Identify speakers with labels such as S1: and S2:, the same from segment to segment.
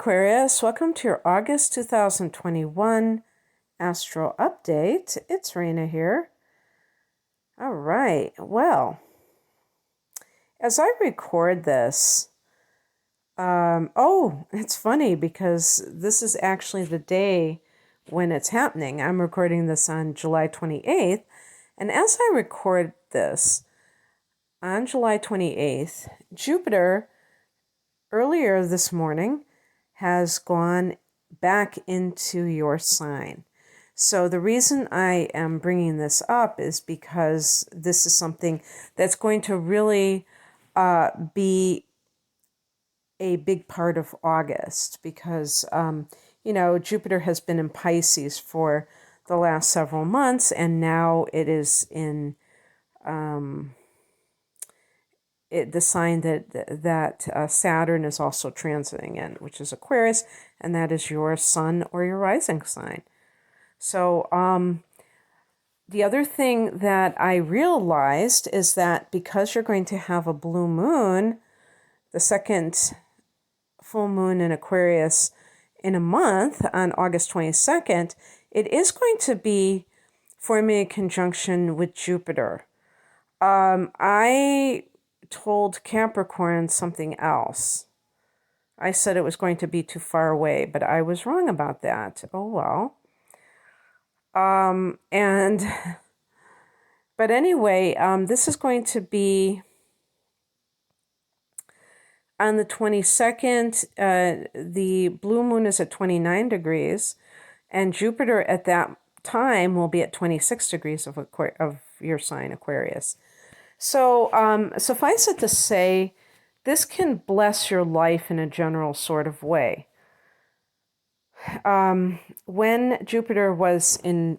S1: Aquarius, welcome to your August 2021 Astro Update. It's Raina here. All right, well, as I record this, it's funny because this is actually the day when it's happening. I'm recording this on July 28th, and as I record this on July 28th, Jupiter earlier this morning has gone back into your sign. So the reason I am bringing this up is because this is something that's going to really be a big part of August because, Jupiter has been in Pisces for the last several months, and now it is in the sign that Saturn is also transiting in, which is Aquarius, and that is your sun or your rising sign. So the other thing that I realized is that because you're going to have a blue moon, the second full moon in Aquarius in a month on August 22nd, it is going to be forming a conjunction with Jupiter. I told Capricorn something else. I said it was going to be too far away, but I was wrong about that. Oh well. But anyway, this is going to be on the 22nd. The blue moon is at 29 degrees, and Jupiter at that time will be at 26 degrees of your sign, Aquarius. So suffice it to say, this can bless your life in a general sort of way. When Jupiter was in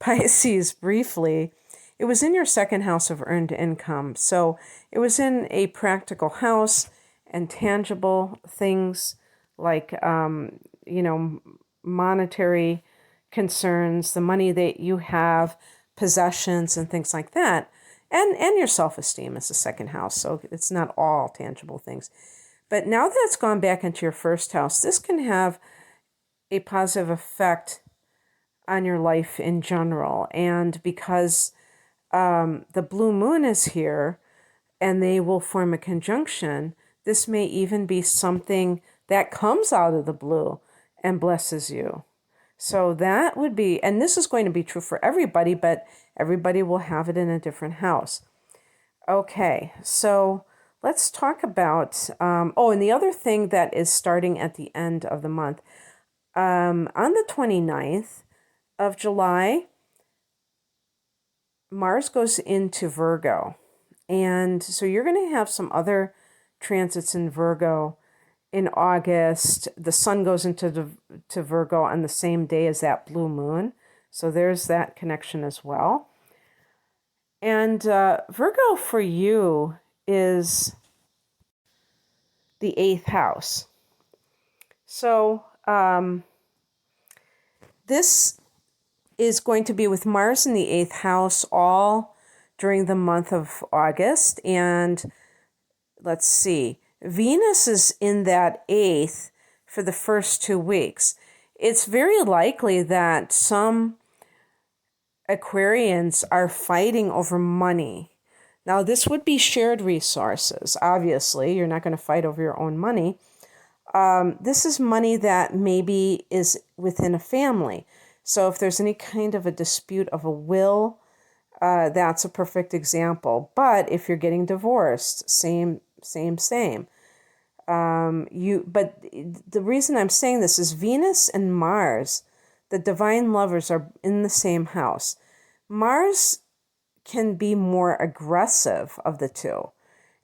S1: Pisces briefly, it was in your second house of earned income. So it was in a practical house and tangible things like, monetary concerns, the money that you have, possessions and things like that, and your self-esteem is the second house, so it's not all tangible things. But now that it's gone back into your first house, this can have a positive effect on your life in general. And because the blue moon is here and they will form a conjunction, this may even be something that comes out of the blue and blesses you. So that would be, and this is going to be true for everybody, but everybody will have it in a different house. Okay, so let's talk about, and the other thing that is starting at the end of the month, on the 29th of July, Mars goes into Virgo. And so you're going to have some other transits in Virgo in August. The sun goes into Virgo on the same day as that blue moon. So there's that connection as well. And Virgo for you is the 8th house. So this is going to be with Mars in the 8th house all during the month of August. And let's see, Venus is in that 8th for the first 2 weeks. It's very likely that some Aquarians are fighting over money. Now, this would be shared resources. Obviously, you're not going to fight over your own money. This is money that maybe is within a family. So if there's any kind of a dispute of a will, that's a perfect example. But if you're getting divorced, same. But the reason I'm saying this is Venus and Mars, the divine lovers, are in the same house. Mars can be more aggressive of the two.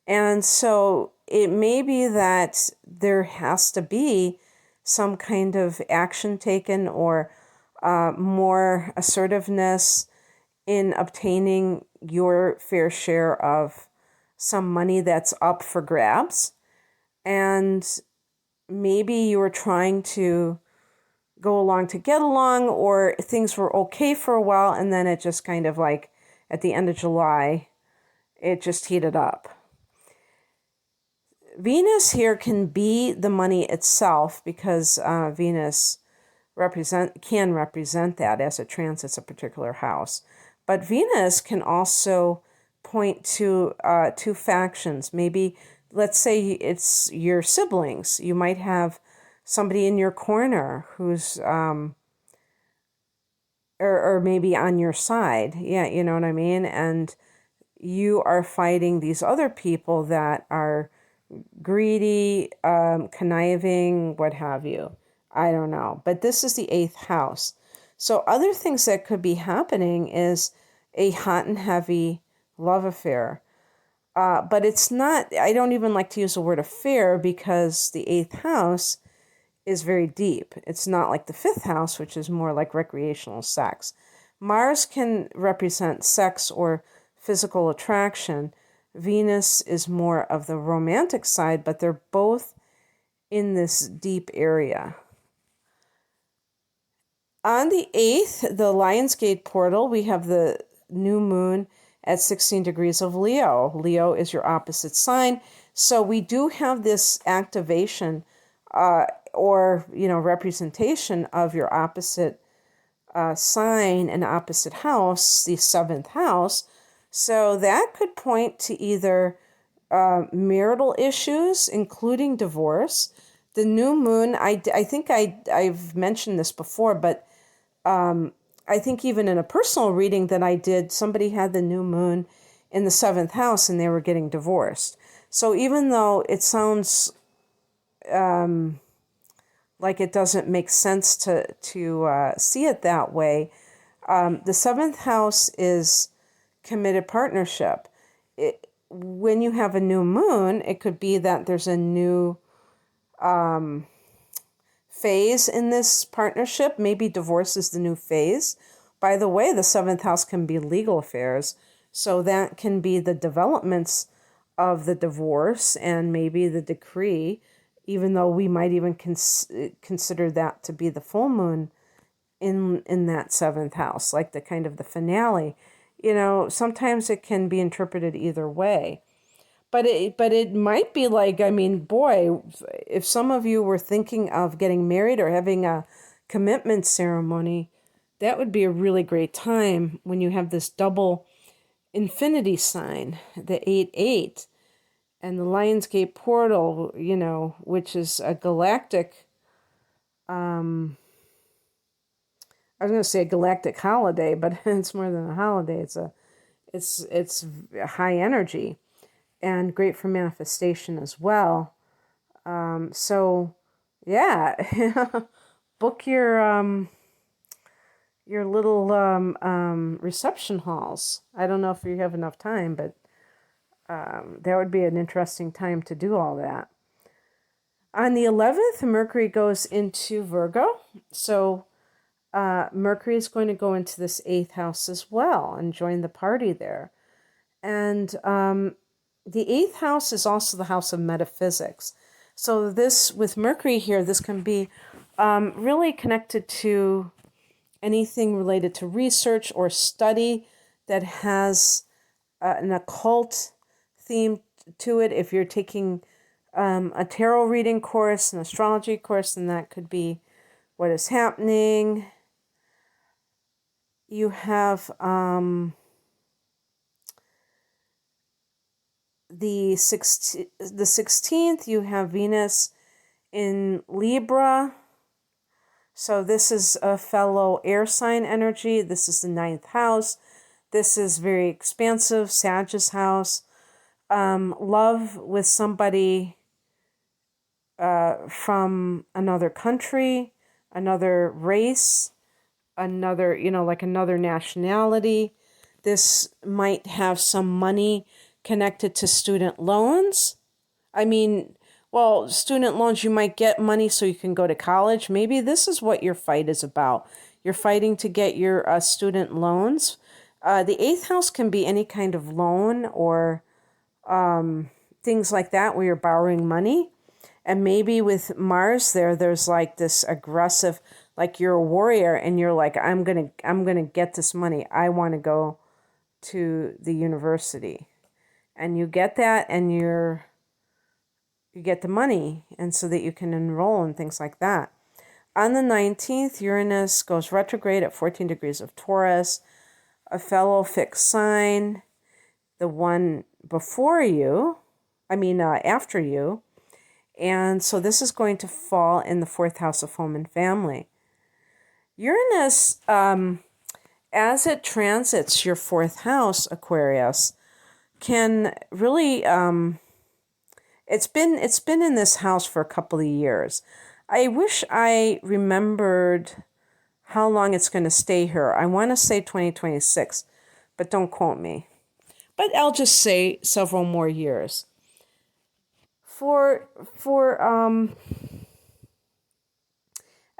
S1: And so it may be that there has to be some kind of action taken or more assertiveness in obtaining your fair share of some money that's up for grabs. And maybe you were trying to go along to get along, or things were okay for a while, and then it just kind of like at the end of July, it just heated up. Venus here can be the money itself because Venus can represent that as it transits a particular house. But Venus can also point to two factions. Maybe, let's say it's your siblings. You might have somebody in your corner who's, or maybe on your side. Yeah, you know what I mean? And you are fighting these other people that are greedy, conniving, what have you. I don't know. But this is the 8th house. So other things that could be happening is a hot and heavy love affair. But it's not, I don't even like to use the word affair because the 8th house is very deep. It's not like the 5th house, which is more like recreational sex. Mars can represent sex or physical attraction. Venus is more of the romantic side, but they're both in this deep area. On the 8th, the Lionsgate portal, we have the new moon at 16 degrees of Leo. Leo is your opposite sign. So we do have this activation or, representation of your opposite sign and opposite house, the 7th house. So that could point to either marital issues, including divorce. The new moon, I think I've mentioned this before, but I think even in a personal reading that I did, somebody had the new moon in the 7th house and they were getting divorced. So even though it sounds like it doesn't make sense to see it that way, the 7th house is committed partnership. When you have a new moon, it could be that there's a new phase in this partnership. Maybe divorce is the new phase. By the way, the 7th house can be legal affairs. So that can be the developments of the divorce and maybe the decree, even though we might even consider that to be the full moon in that 7th house, like the kind of the finale. Sometimes it can be interpreted either way. But it might be like, I mean, boy, if some of you were thinking of getting married or having a commitment ceremony, that would be a really great time when you have this double infinity sign, the 8-8, and the Lionsgate portal, which is a galactic, I was going to say a galactic holiday, but it's more than a holiday. It's high energy and great for manifestation as well. So yeah, book your little reception halls. I don't know if you have enough time, but that would be an interesting time to do all that. On the 11th, Mercury goes into Virgo. So Mercury is going to go into this 8th house as well and join the party there. And the 8th house is also the house of metaphysics. So this, with Mercury here, this can be really connected to anything related to research or study that has an occult theme to it. If you're taking a tarot reading course, an astrology course, then that could be what is happening. You have the 16th, you have Venus in Libra. So this is a fellow air sign energy. This is the 9th house. This is very expansive, Sagittarius house. Love with somebody from another country, another race, another, like another nationality. This might have some money connected to student loans. I mean, well, student loans, you might get money so you can go to college. Maybe this is what your fight is about. You're fighting to get your student loans. The 8th house can be any kind of loan or things like that where you're borrowing money. And maybe with Mars there's like this aggressive, like you're a warrior and you're like, I'm gonna get this money. I want to go to the university. And you get that and you're you get the money, and so that you can enroll and things like that. On the 19th, Uranus goes retrograde at 14 degrees of Taurus, a fellow fixed sign, the one before you, after you. And so this is going to fall in the 4th house of home and family. Uranus, as it transits your 4th house, Aquarius, can really, it's been in this house for a couple of years. I wish I remembered how long it's going to stay here. I want to say 2026, but don't quote me. But I'll just say several more years. For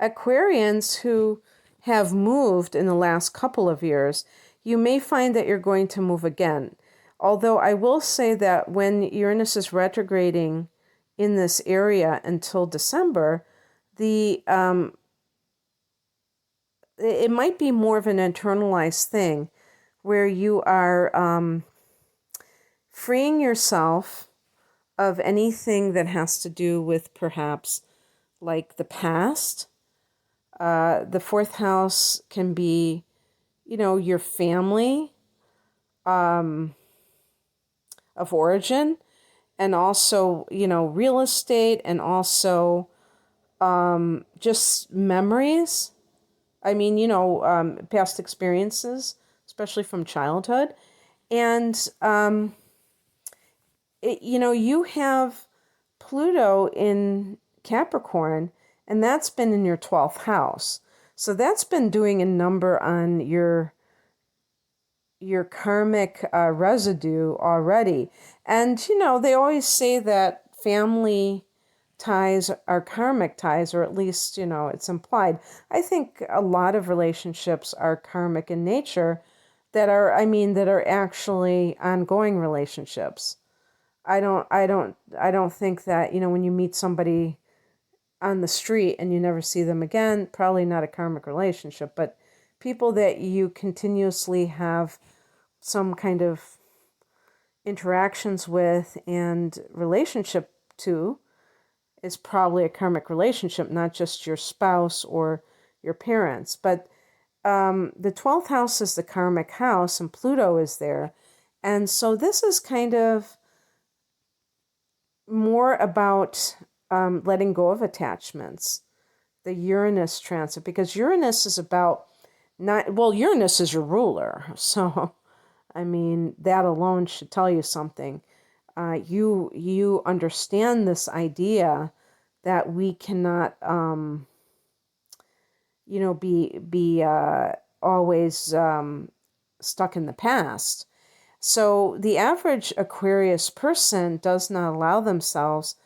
S1: Aquarians who have moved in the last couple of years, you may find that you're going to move again. Although I will say that when Uranus is retrograding in this area until December, it might be more of an internalized thing where you are freeing yourself of anything that has to do with perhaps like the past. The 4th house can be, your family of origin, and also, real estate, and also just memories. Past experiences, especially from childhood. And, you have Pluto in Capricorn, and that's been in your 12th house. So that's been doing a number on your karmic residue already. And, they always say that family ties are karmic ties, or at least, it's implied. I think a lot of relationships are karmic in nature that are actually ongoing relationships. I don't think that, when you meet somebody on the street and you never see them again, probably not a karmic relationship, but people that you continuously have some kind of interactions with and relationship to is probably a karmic relationship, not just your spouse or your parents. But the 12th house is the karmic house, and Pluto is there. And so this is kind of more about letting go of attachments, the Uranus transit, because Uranus is about Uranus is your ruler. So, that alone should tell you something. You understand this idea that we cannot, be always stuck in the past. So the average Aquarius person does not allow themselves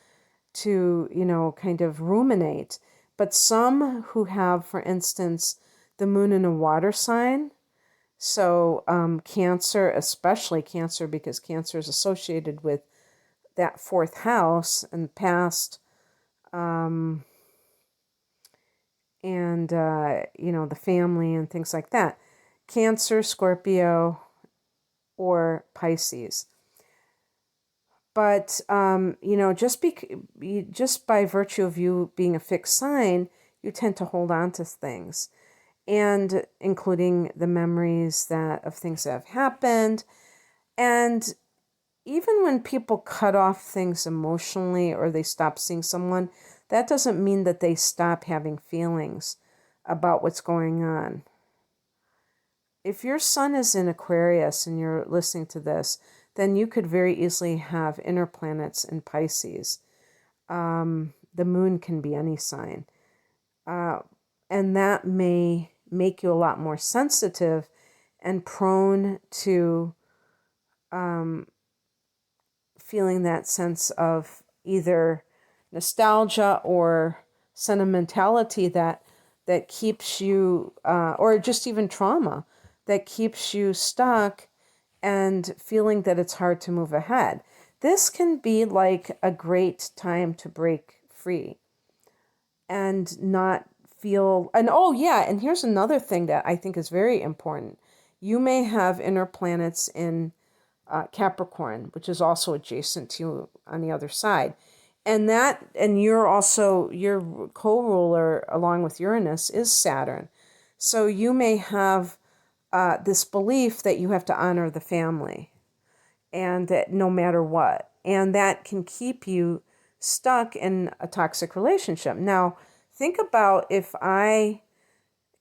S1: to, kind of ruminate. But some who have, for instance, the moon in a water sign, so Cancer, especially Cancer, because Cancer is associated with that 4th house and the past, and, the family and things like that. Cancer, Scorpio, or Pisces. But, just by virtue of you being a fixed sign, you tend to hold on to things, and including the memories of things that have happened. And even when people cut off things emotionally or they stop seeing someone, that doesn't mean that they stop having feelings about what's going on. If your sun is in Aquarius and you're listening to this, then you could very easily have inner planets in Pisces. The moon can be any sign. And that may make you a lot more sensitive and prone to feeling that sense of either nostalgia or sentimentality that keeps you, or just even trauma, that keeps you stuck and feeling that it's hard to move ahead. This can be like a great time to break free and not feel, and here's another thing that I think is very important. You may have inner planets in Capricorn, which is also adjacent to you on the other side. And you're also, your co-ruler along with Uranus is Saturn. So you may have this belief that you have to honor the family, and that no matter what. And that can keep you stuck in a toxic relationship. Now, think about if I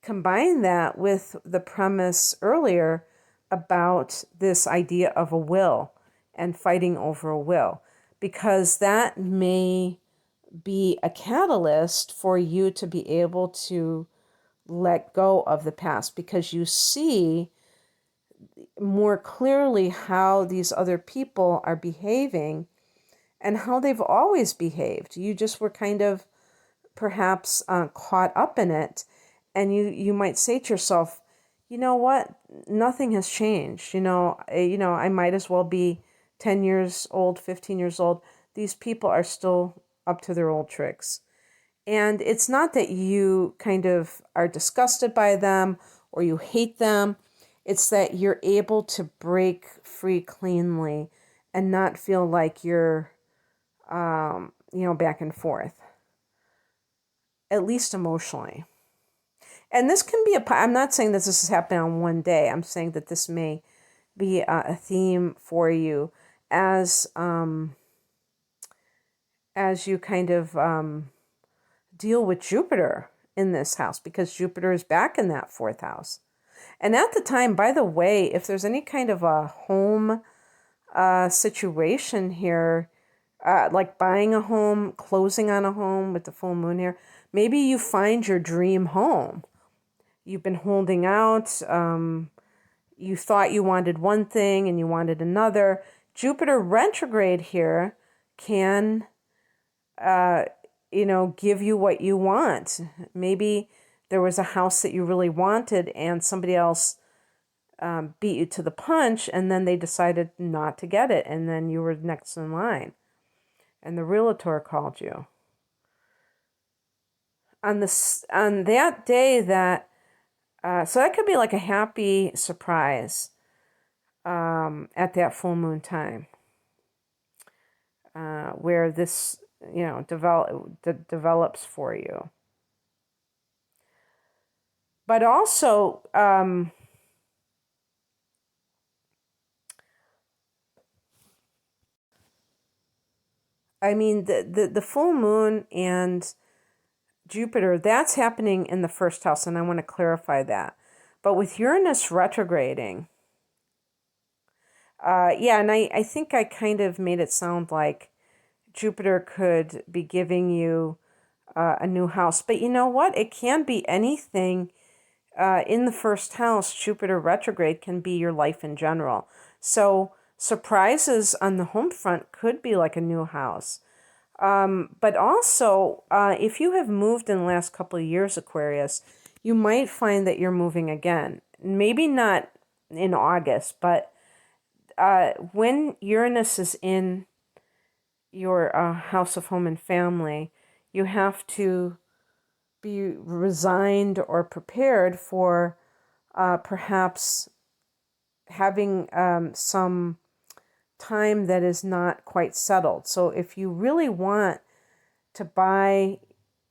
S1: combine that with the premise earlier about this idea of a will and fighting over a will, because that may be a catalyst for you to be able to let go of the past, because you see more clearly how these other people are behaving and how they've always behaved. You just were kind of perhaps caught up in it, and you might say to yourself, you know what, nothing has changed. I might as well be 10 years old, 15 years old. These people are still up to their old tricks. And it's not that you kind of are disgusted by them or you hate them. It's that you're able to break free cleanly and not feel like you're, back and forth, at least emotionally. And this can be I'm not saying that this is happening on one day. I'm saying that this may be a theme for you as you kind of deal with Jupiter in this house, because Jupiter is back in that fourth house. And at the time, by the way, if there's any kind of a home situation here, like buying a home, closing on a home with the full moon here, maybe you find your dream home. You've been holding out. You thought you wanted one thing and you wanted another. Jupiter retrograde here can, give you what you want. Maybe there was a house that you really wanted and somebody else beat you to the punch, and then they decided not to get it, and then you were next in line, and the realtor called you. On that day that, so that could be like a happy surprise at that full moon time, where this, develops for you. But also, the full moon and Jupiter, that's happening in the first house, and I want to clarify that. But with Uranus retrograding, and I think I kind of made it sound like Jupiter could be giving you a new house. But you know what? It can be anything. In the first house, Jupiter retrograde can be your life in general. So surprises on the home front could be like a new house. But also, if you have moved in the last couple of years, Aquarius, you might find that you're moving again. Maybe not in August, but when Uranus is in your house of home and family, you have to be resigned or prepared for perhaps having some time that is not quite settled. So if you really want to buy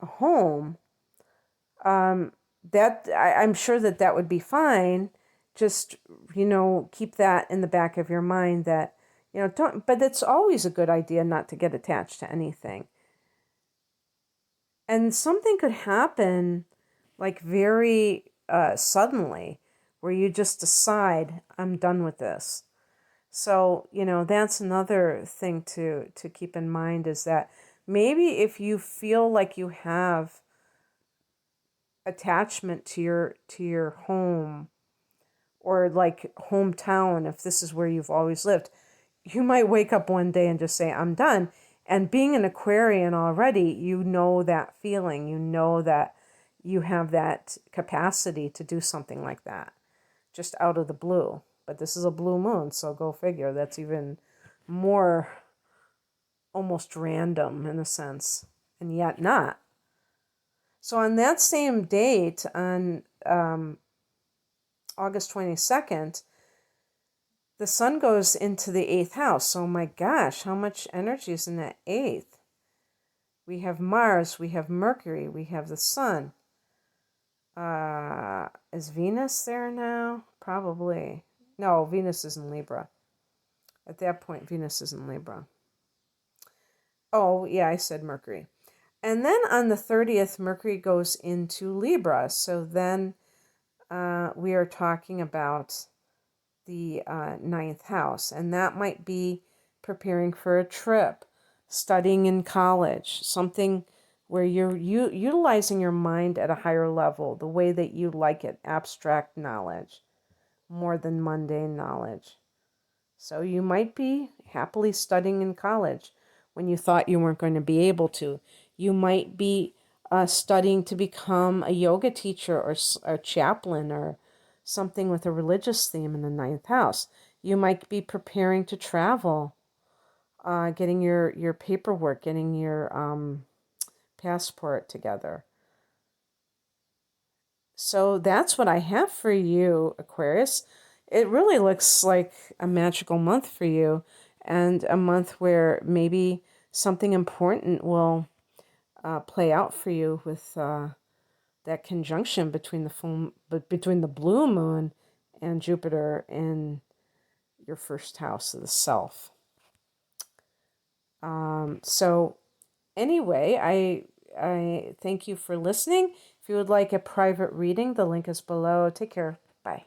S1: a home, I'm sure that would be fine. Just, keep that in the back of your mind that, but it's always a good idea not to get attached to anything. And something could happen like very suddenly, where you just decide, I'm done with this. So, that's another thing to keep in mind, is that maybe if you feel like you have attachment to your home, or like hometown, if this is where you've always lived, you might wake up one day and just say, I'm done. And being an Aquarian already, you know that feeling. You know that you have that capacity to do something like that, just out of the blue. But this is a blue moon, so go figure. That's even more almost random in a sense, and yet not. So on that same date, on August 22nd, the sun goes into the 8th house. So my gosh, how much energy is in that 8th? We have Mars, we have Mercury, we have the Sun. Is Venus there now? Probably. No, Venus is in Libra. At that point, Venus is in Libra. Oh, yeah, I said Mercury. And then on the 30th, Mercury goes into Libra. So then we are talking about the ninth house. And that might be preparing for a trip, studying in college, something where you're utilizing your mind at a higher level, the way that you like it, abstract knowledge, more than mundane knowledge. So you might be happily studying in college when you thought you weren't going to be able to. You might be studying to become a yoga teacher or a chaplain or something with a religious theme in the ninth house. You might be preparing to travel, getting your paperwork, getting your passport together. So that's what I have for you, Aquarius. It really looks like a magical month for you, and a month where maybe something important will play out for you with that conjunction between the blue moon and Jupiter in your first house of the self. So anyway, I thank you for listening. If you would like a private reading, the link is below. Take care. Bye.